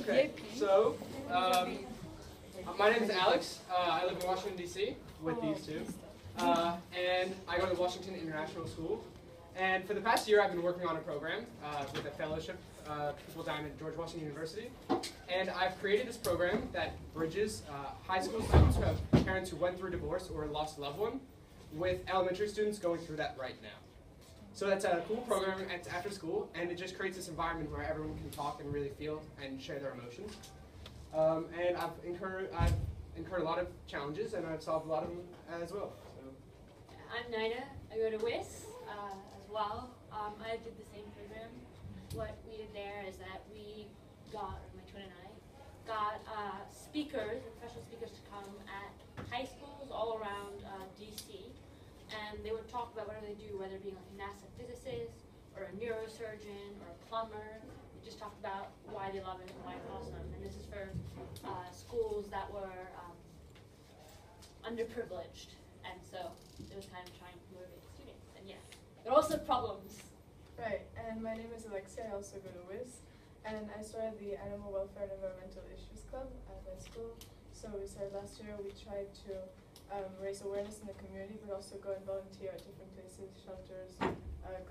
Okay, so my name is Alex. I live in Washington, D.C. with these two. And I go to Washington International School. And for the past year, I've been working on a program with a fellowship people down at George Washington University. And I've created this program that bridges high school students who have parents who went through divorce or lost a loved one with elementary students going through that right now. So that's a cool program. It's after school, and it just creates this environment where everyone can talk and really feel and share their emotions. And I've incurred a lot of challenges, and I've solved a lot of them as well. So. I'm Nina. I go to WIS as well. I did the same program. What we did there is that we got, my twin and I, got speakers, professional speakers to come at high schools all around DC. And they would talk about whatever they do, whether it be like a NASA physicist, or a neurosurgeon, or a plumber. We just talked about why they love it and why it's awesome. And this is for schools that were underprivileged. And so it was kind of trying to motivate the students. And yeah, there are also problems. Right, and my name is Alexia. I also go to WIS. And I started the Animal Welfare and Environmental Issues Club at my school. So we started last year. We tried to raise awareness in the community, but also go and volunteer at different places, shelters,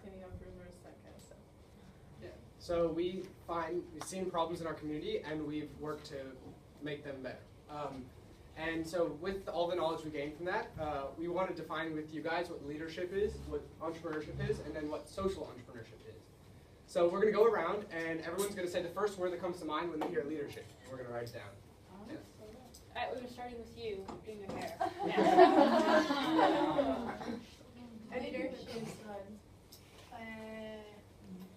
cleaning up rivers, that kind of stuff. Yeah. So we've seen problems in our community, and we've worked to make them better. And so with all the knowledge we gained from that, we want to define with you guys what leadership is, what entrepreneurship is, and then what social entrepreneurship is. So we're going to go around, and everyone's going to say the first word that comes to mind when they hear leadership. We're going to write it down. Yeah. All right, we're starting with you, doing your hair. Leadership is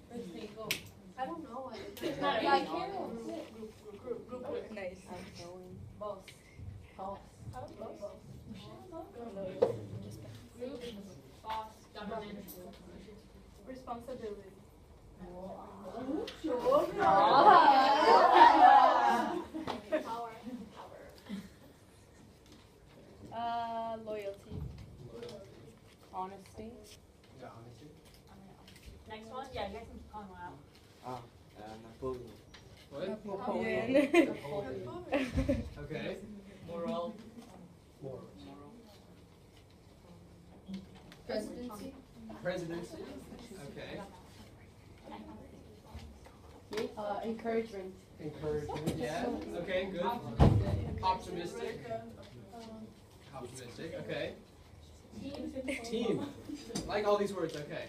Let's see, go. I don't know what it is. Not Like group. Nice. Boss. Boss. Group, boss, government. Responsibility. Power. Loyalty. Honesty. Yeah, honesty. Next one? Yeah, you guys can keep calling one out. Napoleon. What? Napoleon. Okay. Moral. Presidency. Presidency. Okay. Encouragement. Encouragement. Yeah. Okay. Good. Optimistic. Optimistic. Okay. Team. Like all these words. Okay.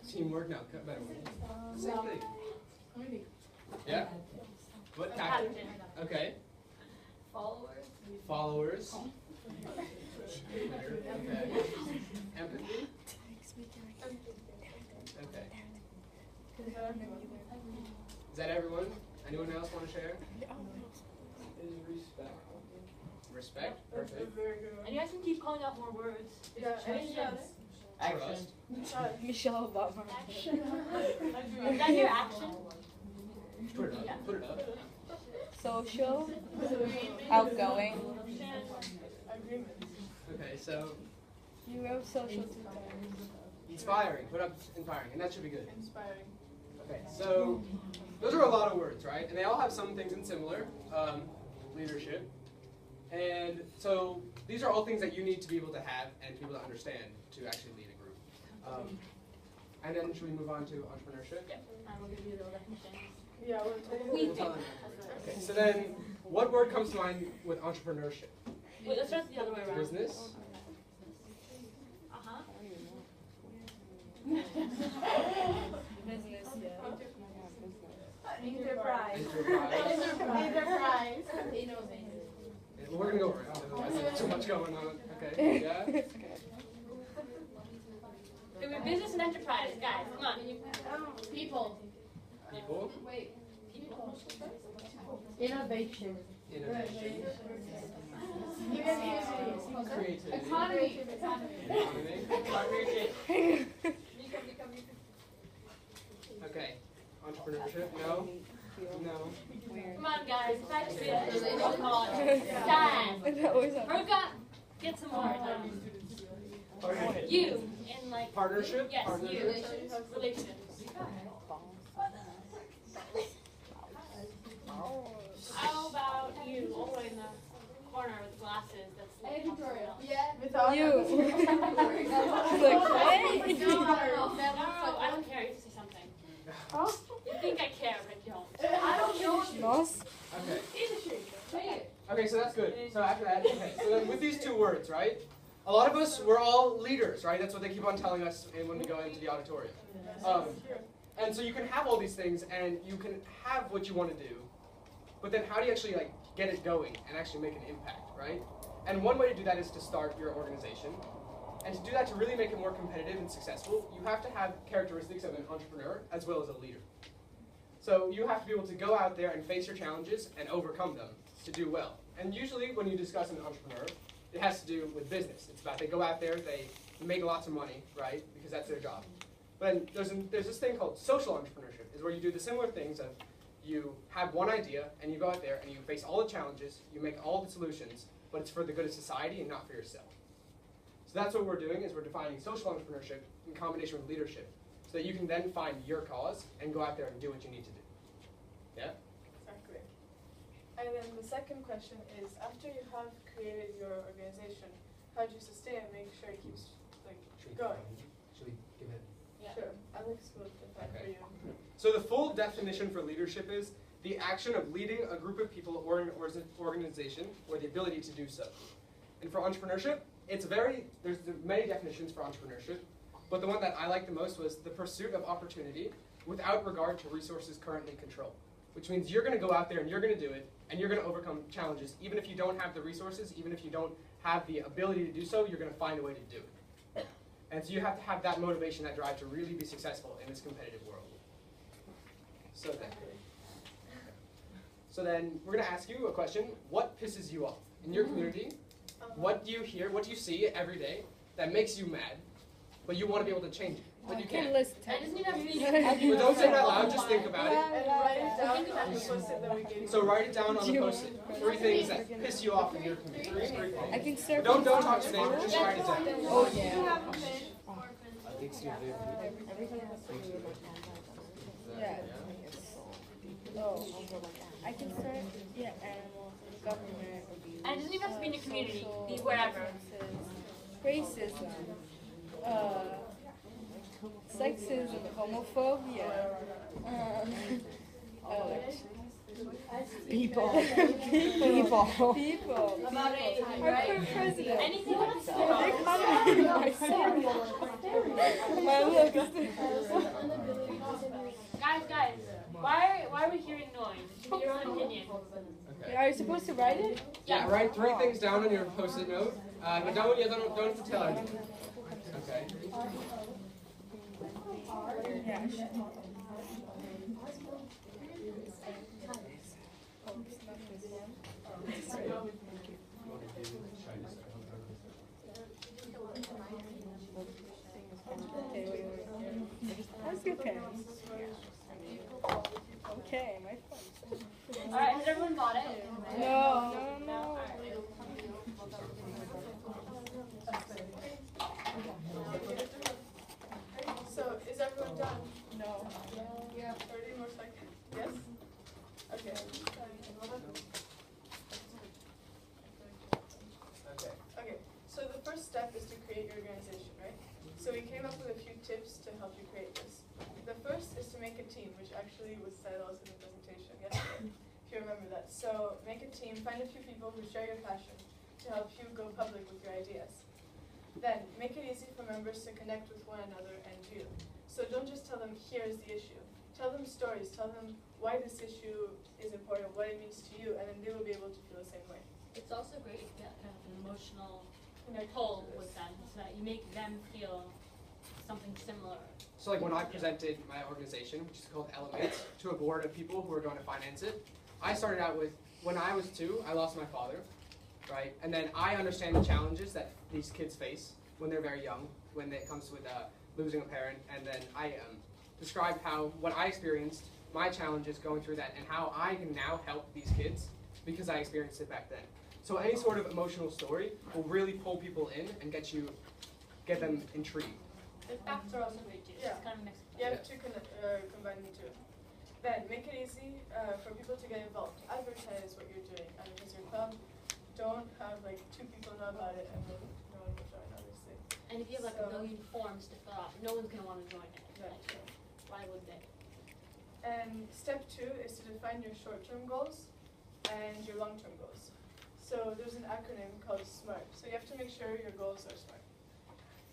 Teamwork. No, better word. Same thing. Yeah. What? Captain. Okay. Followers. Okay. Empathy. Okay. Is that everyone? Anyone else want to share? Is respect. Respect. Perfect. And you guys can keep calling out more words. Yeah, Trust. Michelle Obama. Is that your action? Put it up. Put it up. Social. Outgoing. Okay, so You wrote social too. inspiring. Put up inspiring, and that should be good. Inspiring. Okay, so those are a lot of words, right? And they all have some things in similar. Leadership. And so these are all things that you need to be able to have and to be able to understand to actually lead a group. And then should we move on to entrepreneurship? Yep. We'll give you the definition. Yeah, we'll tell you. We We'll tell think. them. Okay, so then what word comes to mind with entrepreneurship? Wait, let's start the other way around. Business? Uh-huh. Business, yeah. Enterprise. Enterprise. We're going to go around, otherwise there's too much going on. Okay, yeah? Okay, we're business and enterprise, guys. Come on. People. People? Wait. People. Innovation. Innovation. Creativity. Economy. Economy. Okay. Entrepreneurship? No? No. Come on, guys. Practice it. Come on. Time. Roka, get some more. Okay. You in like Partnership? Yes, Partnership. you. Relationships. You. She's like, hey. No, I don't care. You say something. You think I care, but I don't. Nos. Okay. Okay, so that's good. So after that, okay. So then with these two words, right? A lot of us, we're all leaders, right? That's what they keep on telling us when we go into the auditorium. And so you can have all these things, and you can have what you want to do, but then how do you actually like get it going and actually make an impact, right? And one way to do that is to start your organization. And to do that, to really make it more competitive and successful, you have to have characteristics of an entrepreneur as well as a leader. So you have to be able to go out there and face your challenges and overcome them to do well. And usually when you discuss an entrepreneur, it has to do with business. It's about they go out there, they make lots of money, right? Because that's their job. But then there's this thing called social entrepreneurship, is where you do the similar things of you have one idea and you go out there and you face all the challenges, you make all the solutions, but it's for the good of society and not for yourself. So that's what we're doing, is we're defining social entrepreneurship in combination with leadership, so that you can then find your cause and go out there and do what you need to do. Yeah? Exactly. And then the second question is, after you have created your organization, how do you sustain and make sure it keeps going? Should we give it? Yeah. Sure. Alex will define for you. So the full definition for leadership is the action of leading a group of people or an organization, or the ability to do so. And for entrepreneurship, there's many definitions for entrepreneurship, but the one that I liked the most was the pursuit of opportunity without regard to resources currently controlled. Which means you're going to go out there and you're going to do it, and you're going to overcome challenges, even if you don't have the resources, even if you don't have the ability to do so, you're going to find a way to do it. And so you have to have that motivation, that drive to really be successful in this competitive world. So then we're going to ask you a question. What pisses you off in your community? What do you hear, what do you see every day that makes you mad, but you want to be able to change it, but you can't? I just need to But don't say it out loud, just think about it. And write it down on the post-it that we gave you. So write it down on the post-it. 3 things that piss you off in your community. 3 things. I think so. Don't talk to neighbors, just write it down. Oh yeah. I think so. Yeah. Oh, I can start. Yeah, animals, government, abuse. And it doesn't even have to be in your community. Be wherever. Racism, sexism, homophobia, people. About it, Our current president. anything else? They caught me in my son. My look is Guys, why are we hearing noise? Give me your own opinion. Okay. Are you supposed to write it? Yeah, write 3 things down on your post-it note, but don't have to tell anyone. Okay. Yeah. How's your parents? Okay, my phone. Alright, has everyone got it? No. So, is everyone done? No. Yeah. 30 more seconds. Yes? Okay. Okay. So the first step is to create your organization, right? So we came up with a few tips to help you create this. The first is to make a team, which actually was said also in the presentation yesterday, if you remember that. So make a team, find a few people who share your passion to help you go public with your ideas. Then, make it easy for members to connect with one another and you. So don't just tell them, here's the issue. Tell them stories, tell them why this issue is important, what it means to you, and then they will be able to feel the same way. It's also great to get kind of an emotional Connect pull to with this. them so that you make them feel something similar. So like when I presented my organization, which is called Elements, to a board of people who are going to finance it, I started out with, when I was 2, I lost my father, right? And then I understand the challenges that these kids face when they're very young, when it comes with losing a parent. And then I described how, what I experienced, my challenges going through that, and how I can now help these kids because I experienced it back then. So any sort of emotional story will really pull people in and get them intrigued. The facts are also great too. Yeah. It's kind of mixed. You have to combine the two. Then, make it easy for people to get involved. Advertise what you're doing. Advertise your club. Don't have like 2 people know about it and then no one will join. And if you have like a million forms to fill out, no one's going to want to join it. Right. Like, why would they? And step 2 is to define your short-term goals and your long-term goals. So there's an acronym called SMART. So you have to make sure your goals are SMART.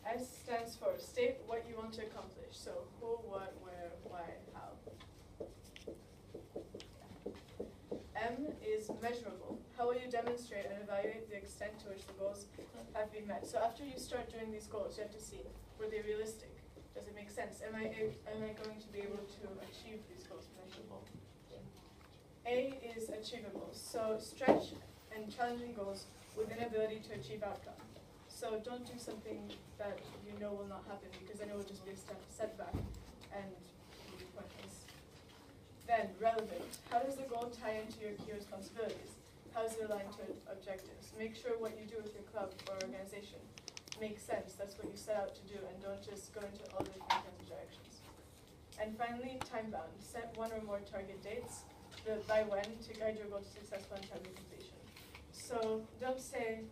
S stands for state what you want to accomplish. So who, what, where, why, how. M is measurable. How will you demonstrate and evaluate the extent to which the goals have been met? So after you start doing these goals, you have to see, were they realistic? Does it make sense? Am I going to be able to achieve these goals? Measurable. A is achievable. So stretch and challenging goals with an ability to achieve outcome. So don't do something that you know will not happen because then it will just be a setback and be pointless. Then relevant. How does the goal tie into your key responsibilities? How is it aligned to objectives? Make sure what you do with your club or organization makes sense. That's what you set out to do, and don't just go into all the different kinds of directions. And finally, time bound. Set one or more target dates, the by when, to guide your goal to successful and timely completion. So don't say,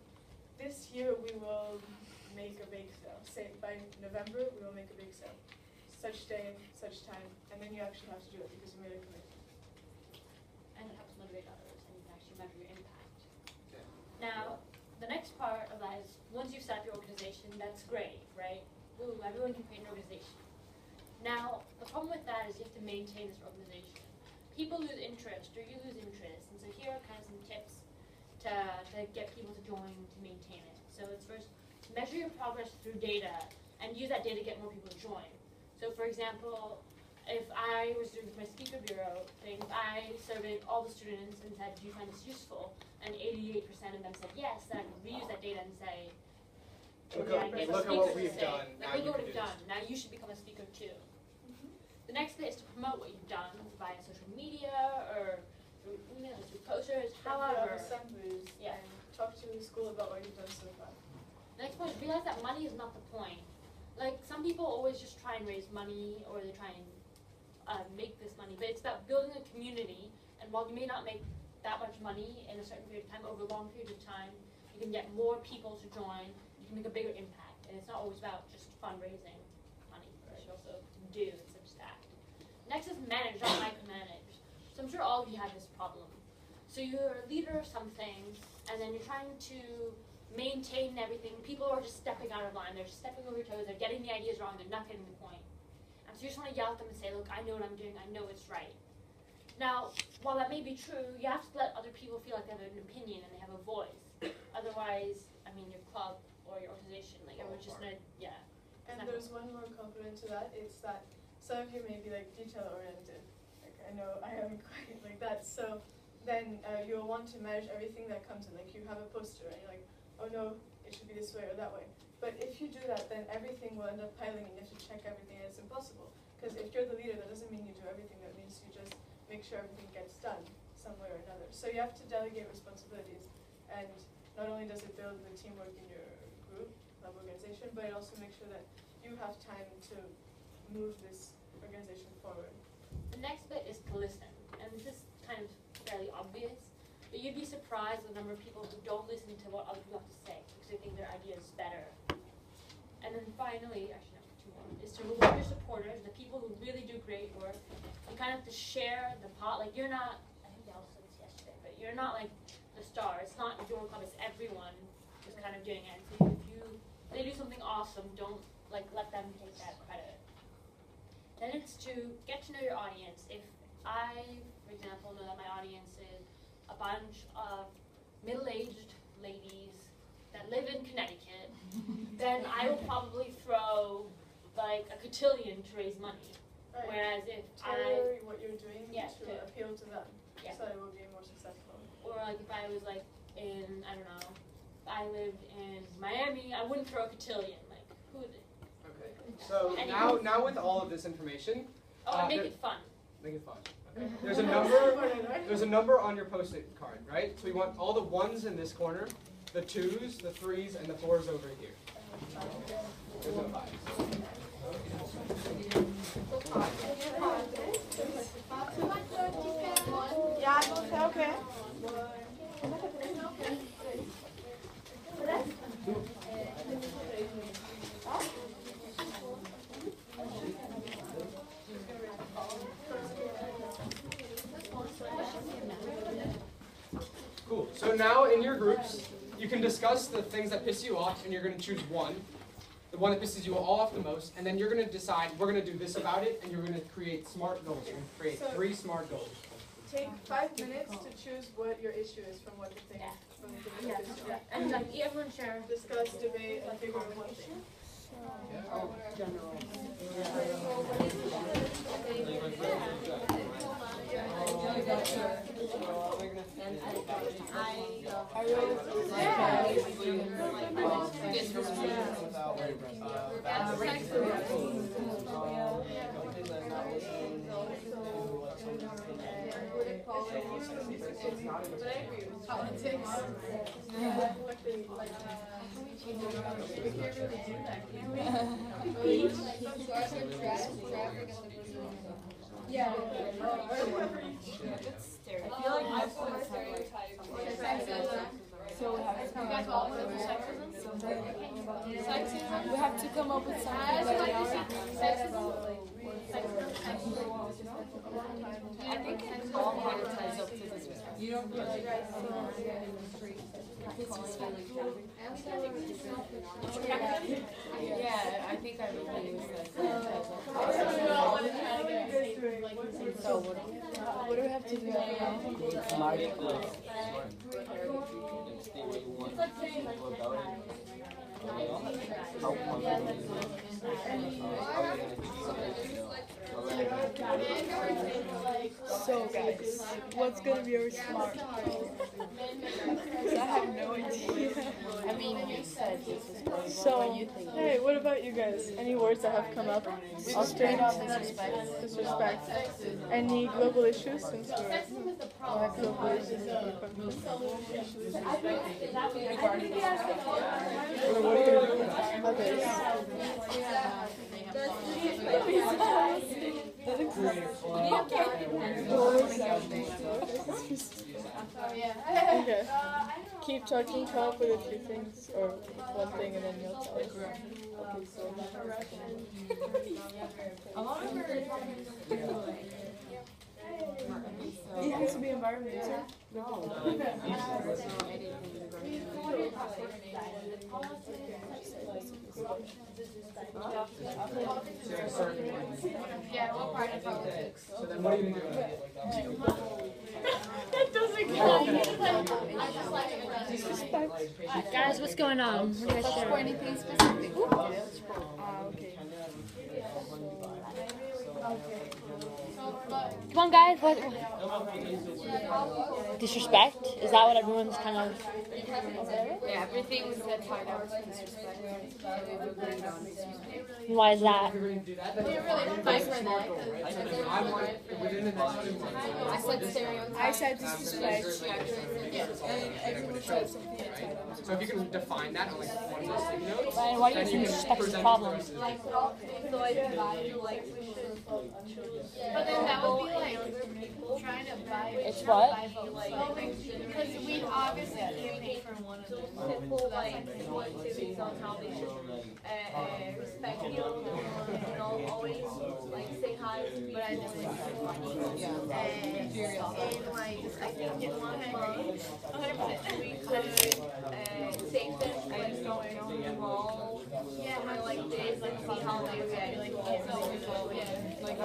this year we will make a bake sale. Say, by November we will make a bake sale. Such day, such time, and then you actually have to do it because you made a commitment. And it helps motivate others, and you can actually measure your impact. Now, the next part of that is, once you've set up your organization, that's great, right? Ooh, everyone can create an organization. Now, the problem with that is you have to maintain this organization. People lose interest, or you lose interest, and so here are kind of some tips to get people to join, to maintain it. So it's first, measure your progress through data, and use that data to get more people to join. So for example, if I was doing my speaker bureau thing, I surveyed all the students and said, do you find this useful? And 88% of them said yes, then I could reuse that data and say, Look at what we've done. Like, look at what we've done. Now you should become a speaker too. The next bit is to promote what you've done via social media or through emails, through posters, however. Assemblies, Yeah. and talk to the school about what you've done so far. The next point is realize that money is not the point. Like, some people always just try and raise money, or they try and make this money, but it's about building a community, and while you may not make that much money in a certain period of time, over long periods of time, you can get more people to join, you can make a bigger impact, and it's not always about just fundraising money, you should also do instead of just act. Next is manage, not micromanage. So I'm sure all of you have this problem. So you're a leader of something, and then you're trying to maintain everything. People are just stepping out of line. They're just stepping over your toes. They're getting the ideas wrong. They're not getting the point. And so you just want to yell at them and say, look, I know what I'm doing. I know it's right. Now, while that may be true, you have to let other people feel like they have an opinion and they have a voice. Otherwise, I mean, your club or your organization, like, everyone's just going to, yeah. And there's one more compliment to that. It's that some of you may be like detail-oriented. Like, I know I am quite like that. So then you'll want to manage everything that comes in. Like, you have a poster and you're like, oh no, it should be this way or that way. But if you do that, then everything will end up piling and you have to check everything, and it's impossible. Because if you're the leader, that doesn't mean you do everything. That means you just make sure everything gets done some way or another. So you have to delegate responsibilities. And not only does it build the teamwork in your group, club organization, but it also makes sure that you have time to move this organization forward. The next bit is to listen. And this is kind of fairly obvious. But you'd be surprised at the number of people who don't listen to what other people have to say because they think their idea is better. And then finally, actually no, two more, is to reward your supporters, the people who really do great work. You kind of have to share the pot. Like, you're not, I think they all said this yesterday, but you're not like the star. It's not your club, it's everyone who's kind of doing it. So if they do something awesome, don't like let them take that credit. Then it's to get to know your audience. If I, for example, know that my audience is a bunch of middle-aged ladies that live in Connecticut, then I will probably throw like a cotillion to raise money. Right. Whereas if tailor what you're doing Yeah, to to- appeal to them, Yeah. so that it will be more successful. or like if I was like in, I don't know, if I lived in Miami, I wouldn't throw a cotillion. Like, who would it? Okay. So And now with all of this information, Oh, and make there- it fun. make it fun. Okay. There's a number. There's a number on your post-it card, right? So we want all the ones in this corner, the 2s, the 3s, and the 4s over here. There's no 5s. Ja, okay. now in your groups, you can discuss the things that piss you off, and you're going to choose one. The one that pisses you all off the most, and then you're going to decide, we're going to do this about it, and you're going to create SMART goals. You're going to create 3 SMART goals. Take 5 minutes to choose what your issue is from what the thing from the thing that pisses you off. And like everyone share. Discuss, debate, and figure out one thing. Yeah. So we have to come up with something that I think it all kind of ties up to this. You don't yeah, I think I really use that. So what do we have to do So guys, what's gonna be our SMART? I have no idea. I mean, you said this is what So, you think. hey, what about you guys? Any words that have come up? Strength, disrespect. Any global issues since we're all have global issues in our country? Or what are you doing with others? Okay. Keep talking, come up with a few things, or one thing, and then you'll tell us. Okay, so. It has to be environmental. Yeah, what part of politics? So then what are you going to do? That doesn't count. Guys, what's going on? What do you guys share? For anything specific. Okay. Come on, guys. What? Disrespect? Is that what everyone's kind of? Yeah, everything was said tied up to disrespect. We've agreed on disrespect. Why is that? If you're going to do that, then SMART goal, right? So then I want, within the next 2 months, I said stereotypes. I said disrespect. So if you can define that on like one of those sticky notes, And why do you then think you can disrespect is a present problem? it to the rest of the But then that would be like trying to buy. It's what? Because we obviously can't pay for one of them. Simple like activities on how they should respect you and always like say hi to people. But I know it's funny. And like I think in 1 month, 100% we could take them like going to the mall. Yeah, and like days like see how they react. Like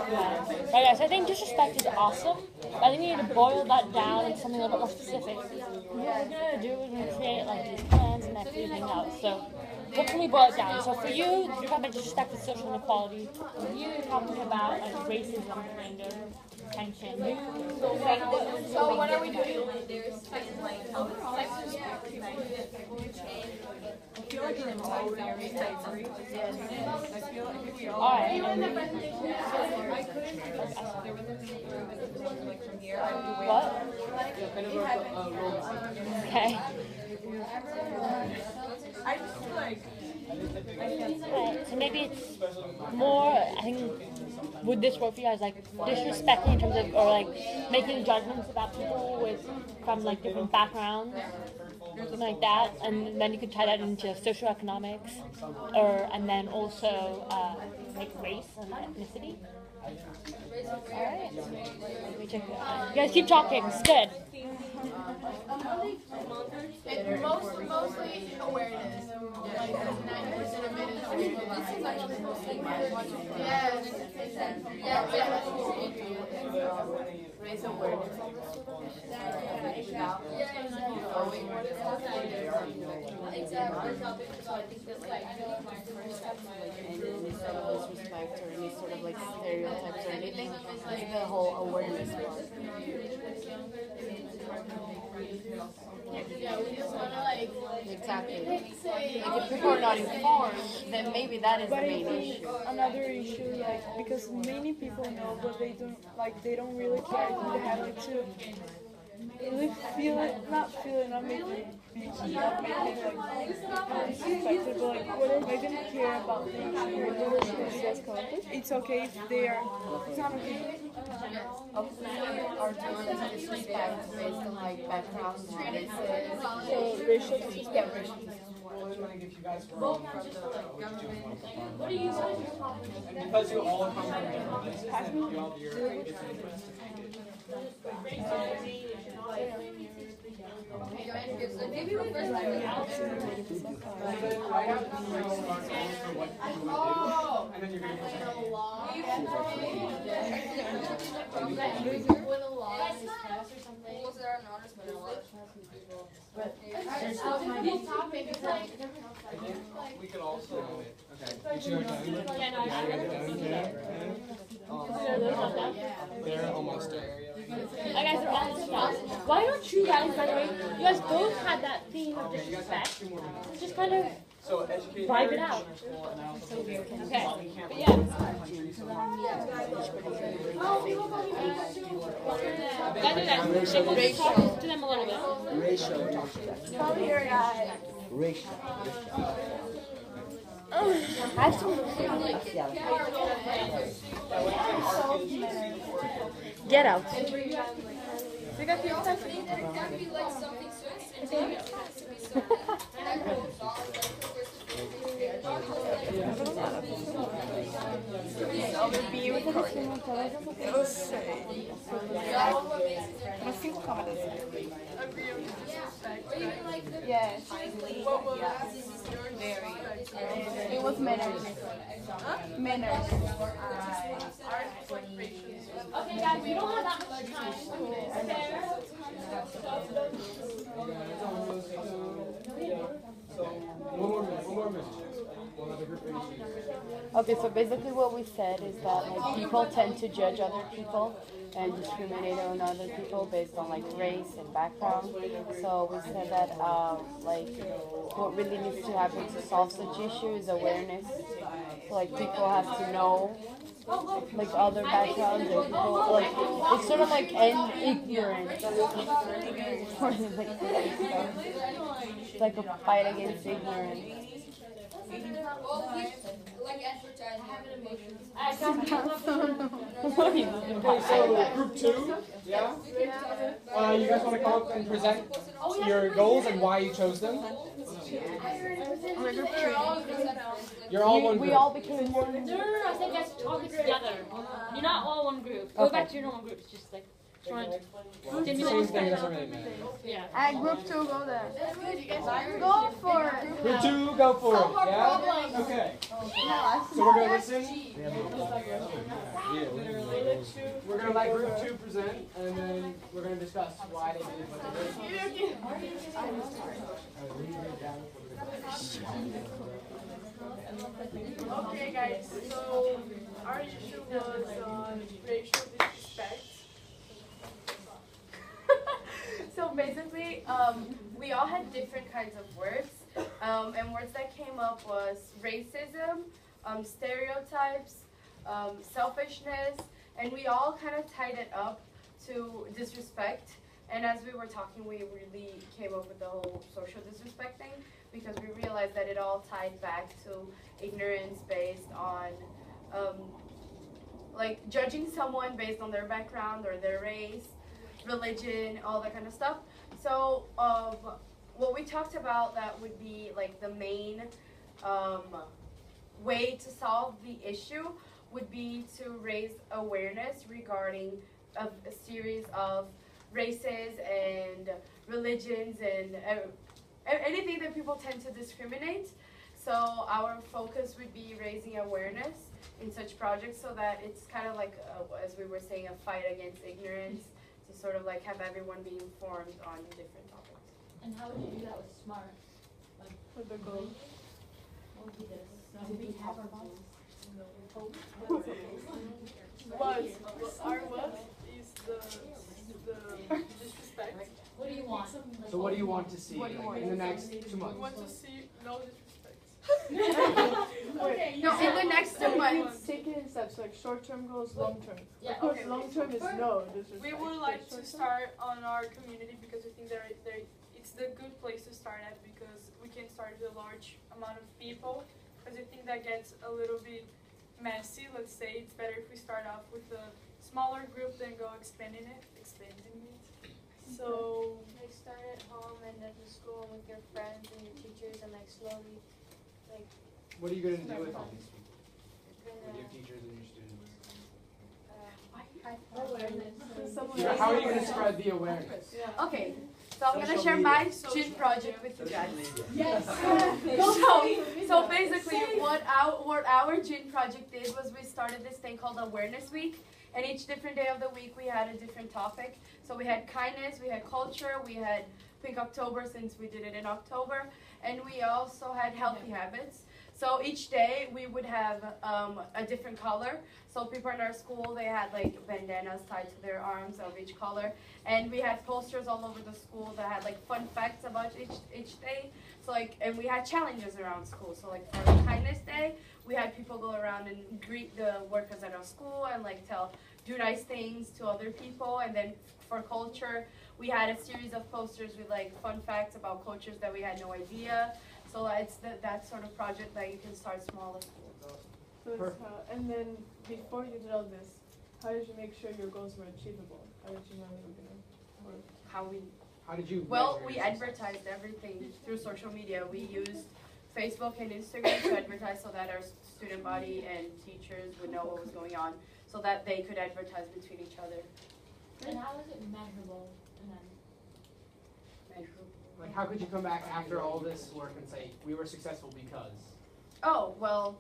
Right, guys, I think disrespect is awesome. But I think you need to boil that down into something a little bit more specific. What we're gonna do is we're gonna create like these plans and everything else. So what can we boil it down? So for you, you're talking about disrespect and social inequality. For you, you're talking about like racism kind of tension. So what are we doing when there's like I feel like you're involved in every I feel like we all Alright. from here. What? Okay. I just feel like Right, so maybe it's more, I think, would this work for you guys, like disrespecting in terms of, or like making judgments about people with, from like different backgrounds, something like that, and then you could tie that into socioeconomics, or, and then also like race and ethnicity. Alright, let me check that out. You guys keep talking, it's good. It's mostly awareness. Like 90% of it is awareness. This is actually mostly yes. Raise awareness on this sort of issue. Exactly. So I think that like first step and any sort of disrespect or any sort of like stereotypes or anything is the whole awareness part. Yeah, we just want to like exactly. Like if people are not informed, then maybe that is the main issue. Another issue, like because many people know, but they don't really care. They have like to really feel it, not make it, not make it like disrespectful, but like whatever they didn't care about the issue, whatever you guys come up with. It's okay if they are. It's not okay. Are doing disrespect based on like backgrounds, races, So racial disrespect. yeah, racial. What do you guys? And because you all come from different places, and you all have your different interests. Maybe we first I have to like start goals for what people would do, and then you're going to present. With a lot of stress or something. Was there an honest but there's still a topic. It's like We could also. Okay. They're almost there. I guys are all stuff. Why don't you guys, by the way, you guys both had that theme of disrespect. So just kind of vibe it out. Okay. But yeah. Talk to them a little bit. Racial. Come here, guys. Racial. Get out. I think that it can be like something so instantaneous. It has to be something that goes on, Yes. It was manners. Manners. Okay, guys, we don't have that much time. Okay, so basically what we said is that like people tend to judge other people and discriminate on other people based on like race and background. So we said that like what really needs to happen to solve such issue is awareness. So like people have to know like other backgrounds and people like it's sort of like end ignorance. It's like a fight against ignorance. like advertising. So group 2, yeah? You guys want to come up and present your goals and why you chose them? You're all one group. We all became one. No, I think guys talk it together. You're not all one group. Go back to your normal groups. Just like trying to Same thing doesn't really matter. yeah. At group 2, go there. That's good, you guys Go for it. Group 2, go for it, yeah? Okay. So we're going to listen. We're going to let group 2 present, and then we're going to discuss why they did what they did. Okay, guys, so our issue was racial disrespect. So basically, we all had different kinds of words, and words that came up was racism, stereotypes, selfishness, and we all kind of tied it up to disrespect. And as we were talking, we really came up with the whole social disrespect thing because we realized that it all tied back to ignorance based on like judging someone based on their background or their race, religion, all that kind of stuff. So what we talked about that would be like the main way to solve the issue would be to raise awareness regarding a series of races and religions and anything that people tend to discriminate. So our focus would be raising awareness in such projects so that it's kind of like, as we were saying, a fight against ignorance, to sort of like have everyone be informed on different topics. And how would you do that with SMART? Like, With the goal. what would be this? Do we have our goals? But our what is the disrespect. What do you want? So what do you want to see in the next 2 We months? want to see no disrespect. Okay, No, in the next 2 months. Take it in steps, like short-term goals, long-term. Yeah, Of course, okay. long-term is no disrespect. We would like to start on our community because we think that it's the good place to start at, because we can start with a large amount of people. Because I think that gets a little bit messy. Let's say it's better if we start off with a smaller group than go expanding it. So like start at home and at the school and with your friends and your teachers, and like slowly, like What are you going to do with all these people? With gonna, your teachers and your students? awareness. How are you going to spread the awareness? Okay, so I'm gonna share my gym project with you guys. Yes. So basically, what our gym project did was we started this thing called Awareness Week, and each different day of the week we had a different topic. So we had kindness, we had culture, we had Pink October since we did it in October, and we also had healthy habits. So each day we would have a different color. So people in our school, they had like bandanas tied to their arms of each color, and we had posters all over the school that had like fun facts about each day. So like, and we had challenges around school. So like for the kindness day, we had people go around and greet the workers at our school and like do nice things to other people. And then for culture, we had a series of posters with like fun facts about cultures that we had no idea. So it's that sort of project that you can start small at school. So it's, and then before you did all this, how did you make sure your goals were achievable? How did you know they were gonna work? How did you Well, measure we your success? advertised everything through social media. We used Facebook and Instagram to advertise so that our student body and teachers would know what was going on, so that they could advertise between each other. And how is it measurable? And then Like, how could you come back after all this work and say, we were successful because? Oh, well,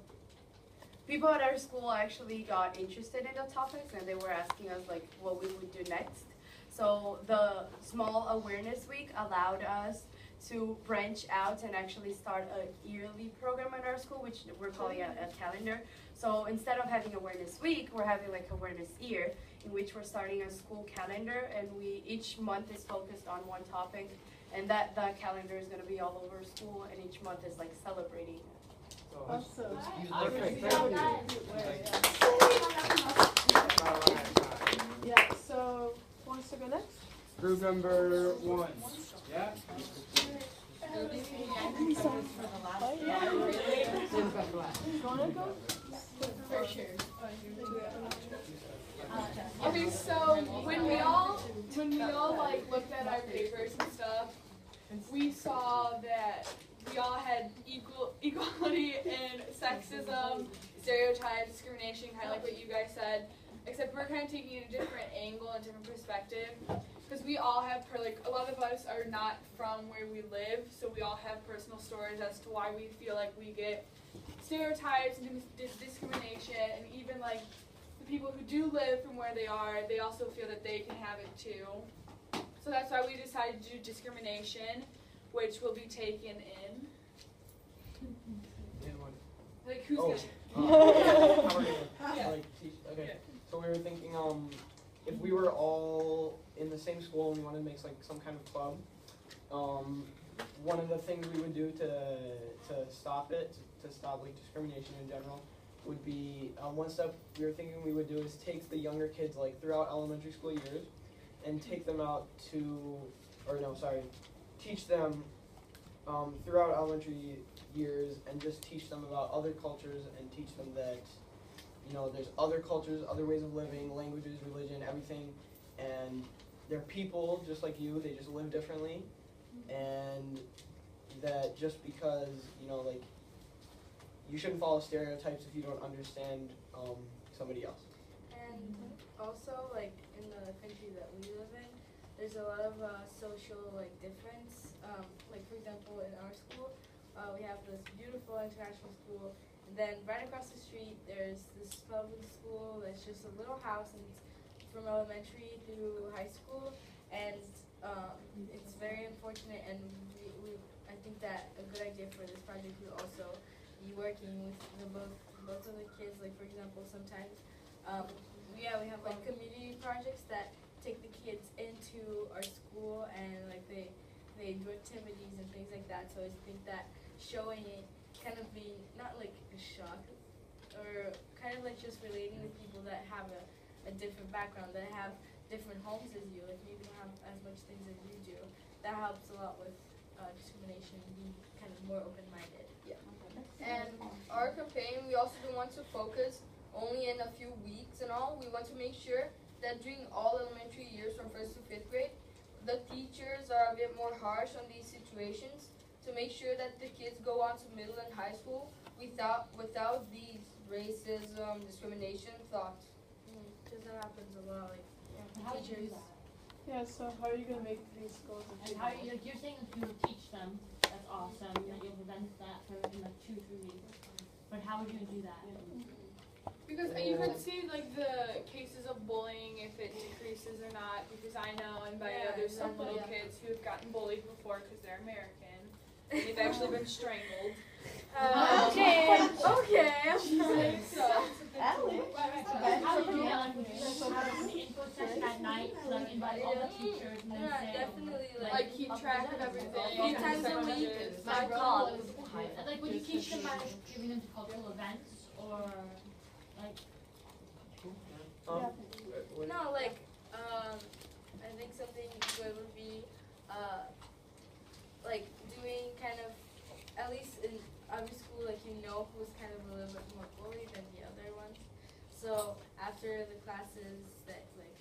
people at our school actually got interested in the topics, and they were asking us like what we would do next. So the small awareness week allowed us to branch out and actually start a yearly program at our school, which we're calling a calendar. So instead of having awareness week, we're having like awareness year, in which we're starting a school calendar, and each month is focused on one topic, and that calendar is going to be all over school, and each month is like celebrating. Awesome. Perfect, Yeah, so who wants to go next? Group number 1. Yeah? You wanna go? For sure. Okay, so when we all like looked at our papers and stuff, we saw that we all had equality and sexism, stereotypes, discrimination, kind of like what you guys said, except we're kind of taking a different angle and different perspective, because we all have, a lot of us are not from where we live, so we all have personal stories as to why we feel like we get stereotypes and discrimination, and even like the people who do live from where they are, they also feel that they can have it too. So that's why we decided to do discrimination, which will be taken in. Like who's Oh. Yeah. Okay. So we were thinking, if we were all in the same school and we wanted to make like some kind of club, one of the things we would do to stop it, to stop like discrimination in general, would be one step we were thinking we would do is take the younger kids like throughout elementary school years and take them out to, teach them throughout elementary years and just teach them about other cultures and teach them that, there's other cultures, other ways of living, languages, religion, everything, and they're people just like you, they just live differently, and that just because, you shouldn't follow stereotypes if you don't understand somebody else. And also, like in the country that we live in, there's a lot of social like difference. Like for example, in our school, we have this beautiful international school, and then right across the street there's this public school that's just a little house, and it's from elementary through high school, and it's very unfortunate. And I think that a good idea for this project would also be working with both of the kids. Like for example, sometimes we have like community projects that take the kids into our school, and like they do activities and things like that. So I think that showing it kind of being not like a shock, or kind of like just relating with people that have a different background, that have different homes as you, like maybe don't have as much things as you do. That helps a lot with discrimination, and being kind of more open-minded. Yeah. And our campaign, we also don't want to focus only in a few weeks and all. We want to make sure that during all elementary years from 1st to 5th grade, the teachers are a bit more harsh on these situations, to make sure that the kids go on to middle and high school without these racism, discrimination thoughts. Because that happens a lot, like How do you do teachers. that? Yeah, so how are you gonna make these goals And how you're saying that you will teach them, that's awesome, that you'll prevent that for in like 2-3 weeks. But how would you do that? Because you can see like the cases of bullying, if it decreases or not, because I know and by there's some little kids who have gotten bullied before because they're American. And they've actually been strangled. Okay. So, How would you do that? Would you like have an info session at night to like invite all the teachers and then say Definitely like keep track of everything. 3 times a week. like would you teach them by giving them to cultural events or like No, like I think something good would be like doing kind of, at least in every school, like who's kind of a little bit more bullied than the other ones. So after the classes that like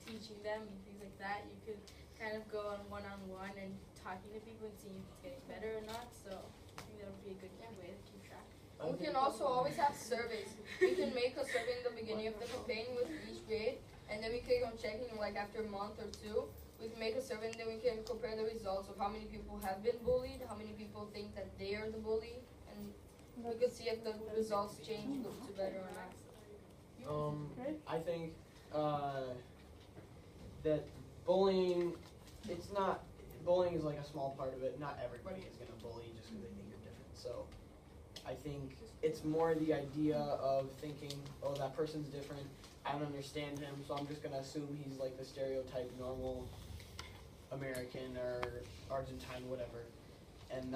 teaching them and things like that, you could kind of go on one-on-one and talking to people and seeing if it's getting better or not. So I think that would be a good way to keep track. We can also always have surveys. We can make a survey in the beginning of the campaign with each grade, and then we can go checking like after a month or two. We can make a survey, and then we can compare the results of how many people have been bullied, how many people think that they are the bully, and we could see if the results change to better or not. I think that bullying is like a small part of it. Not everybody is gonna bully just because they think you're different. So I think it's more the idea of thinking, oh, that person's different, I don't understand him, so I'm just gonna assume he's like the stereotype normal American or Argentine, whatever. And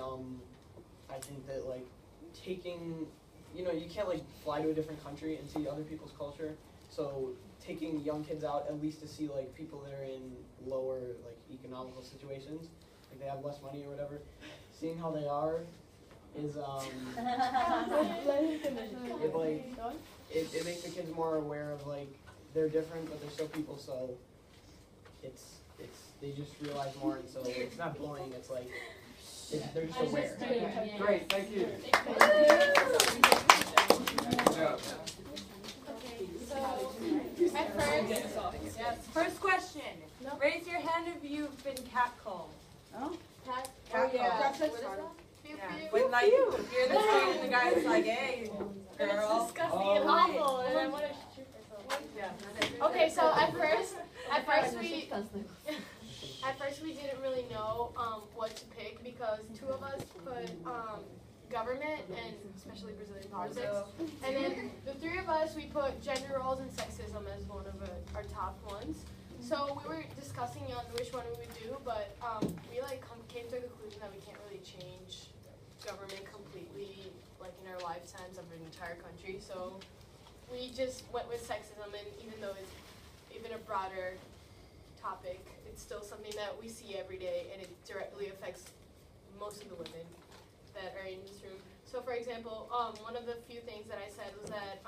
I think that like taking, you can't like fly to a different country and see other people's culture. So taking young kids out at least to see like people that are in lower like economical situations, like they have less money or whatever, seeing how they are is it makes the kids more aware of like they're different but they're still people, so it's they just realize more, and so it's not bullying, it's like they're just aware. Great, thank you. First question. Raise your hand if you've been catcalled. When like you're the street and the guy's like, hey, girl. Disgusting and awful. And I want to shoot myself. Okay, so at first we didn't really know what to pick, because 2 of us put government and especially Brazilian politics, and then the 3 of us we put gender roles and sexism as one of our top ones. So we were discussing on which one we would do, but we came to the conclusion that we can't really change government completely, like in our lifetimes of an entire country. So we just went with sexism, and even though it's even a broader topic, it's still something that we see every day, and it directly affects most of the women that are in this room. So for example, one of the few things that I said was that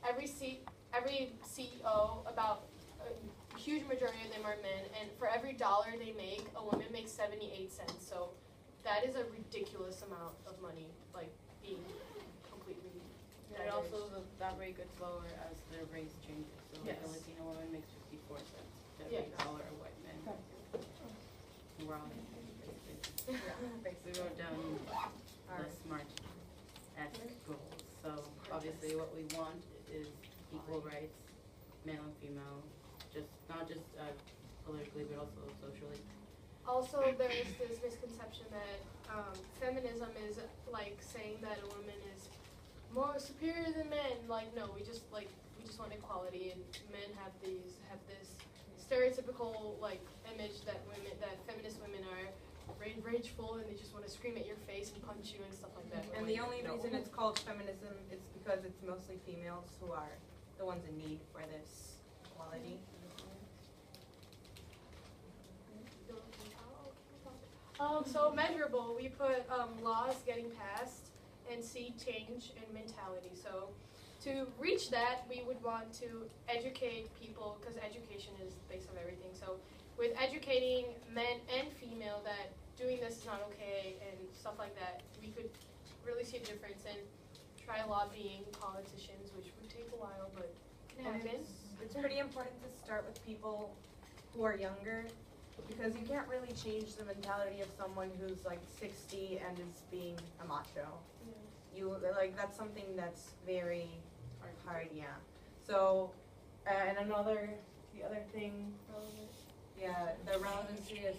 every CEO, about a huge majority of them are men, and for every $1 they make, a woman makes 78 cents. So that is a ridiculous amount of money, like being completely And also that rate gets lower as the race changes. So like a Latino woman makes 54 cents. Every dollar a white man overall. We wrote down our SMART goals. So obviously what we want is equal rights, male and female, not just politically but also socially. Also, there's this misconception that feminism is like saying that a woman is more superior than men. Like, no, we just want equality, and men have this stereotypical like image that feminist women are rageful and they just want to scream at your face and punch you and stuff like that. And the only reason it's called feminism is because it's mostly females who are the ones in need for this equality. So measurable, we put laws getting passed and see change in mentality. So to reach that, we would want to educate people, because education is the base of everything. So with educating men and female that doing this is not okay and stuff like that, we could really see a difference and try lobbying politicians, which would take a while, but can happen. It's pretty important to start with people who are younger, because you can't really change the mentality of someone who's like 60 and is being a macho. You like, that's something that's very hard, yeah. So, and the other thing, yeah, the relevancy is,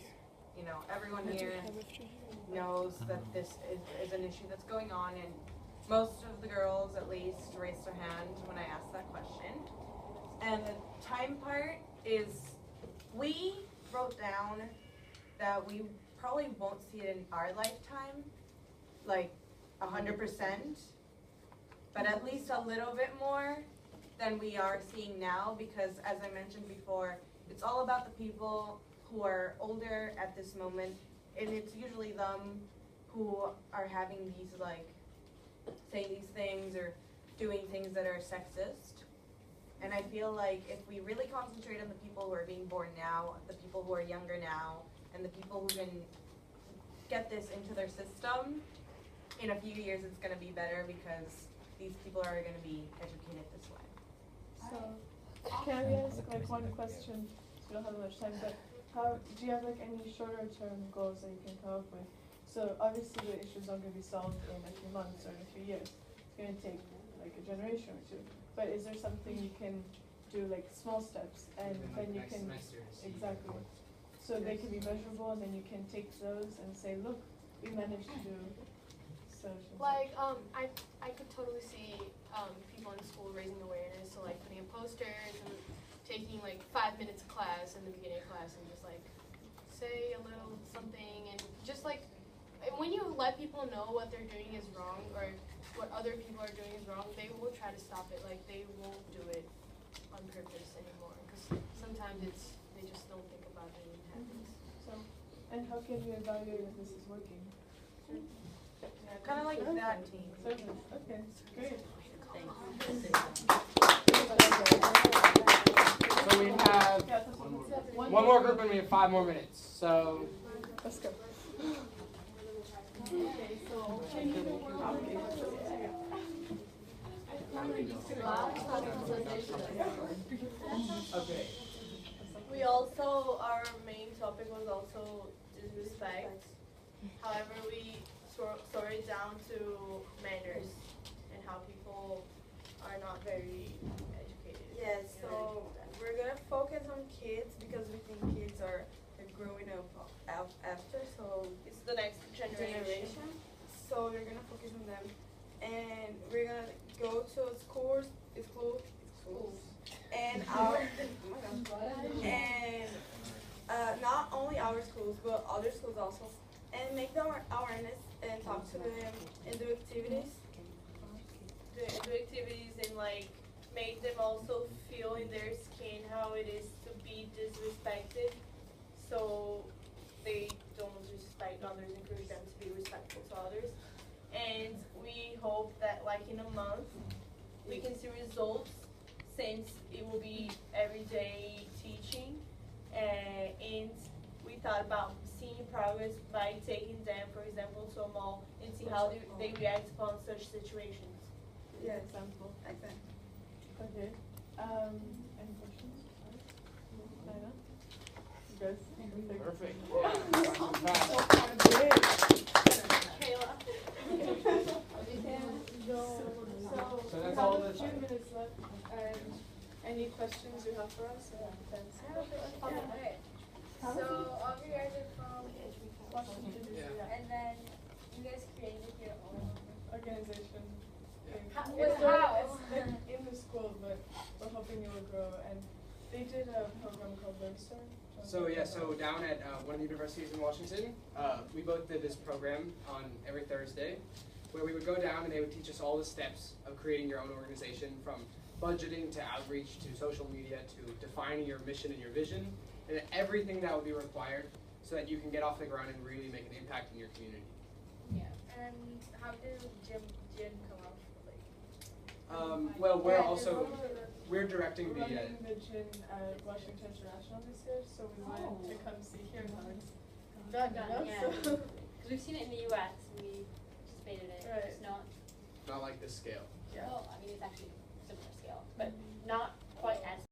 you know, everyone here knows that this is an issue that's going on, and most of the girls at least raised their hand when I asked that question. And the time part is, we wrote down that we probably won't see it in our lifetime, like 100%, but at least a little bit more than we are seeing now, because as I mentioned before, it's all about the people who are older at this moment, and it's usually them who are having these, like, saying these things or doing things that are sexist. And I feel like if we really concentrate on the people who are being born now, the people who are younger now, and the people who can get this into their system, in a few years it's going to be better, because these people are going to be educated this way. So, can I ask like one question? We don't have much time, but do you have like any shorter term goals that you can come up with? So obviously the issues aren't going to be solved in a few months or in a few years. It's going to take like a generation or two. But is there something you can do, like small steps, and then you can exactly, so they can be measurable, and then you can take those and say, look, we managed to do such. Like I could totally see people in school raising awareness, so like putting in posters and taking like 5 minutes of class in the beginning of class and just like say a little something, and just like when you let people know what they're doing is wrong or what other people are doing is wrong, they will try to stop it. Like, they won't do it on purpose anymore, because sometimes they just don't think about it and it happens. So, and how can you evaluate if this is working? Yeah, kind of like that team. Okay, great. So we have one more group and we have 5 more minutes. So let's go. Okay, so okay. We also, our main topic was also disrespect. However, we sort it down to manners and how people are not very educated. Yes, so we're gonna focus on kids because we think kids are growing up after, so it's the next generation. So we're gonna focus on them, and we're gonna go to schools, and our and not only our schools but other schools also, and make them awareness and talk to them and do activities. Do activities and like make them also feel in their skin how it is to be disrespected, so they don't disrespect others, encourage them to be respectful to others. And we hope that like in a month we can see results, since it will be everyday teaching, and we thought about seeing progress by taking them, for example, to a mall and see how they react upon such situations. Yeah, example. Exactly. Okay. Any questions? Good. Perfect. Yeah. moving fast. So that's all the 2 minutes left. And any questions you have for us? So all of you guys are from Washington, D.C. Yeah. and then you guys created your own. Organization. How- It's how? like in the school, but we're hoping it will grow. And they did a program called Webstone. So yeah, so down at one of the universities in Washington, we both did this program on every Thursday, where we would go down and they would teach us all the steps of creating your own organization, from budgeting to outreach to social media to defining your mission and your vision, and everything that would be required so that you can get off the ground and really make an impact in your community. Yeah. And how did Gin come up? Well, we're directing We're the. running the gin at Washington International this year, so we wanted to come see here how it's done, you know? Yeah. So Because we've seen it in the U.S. We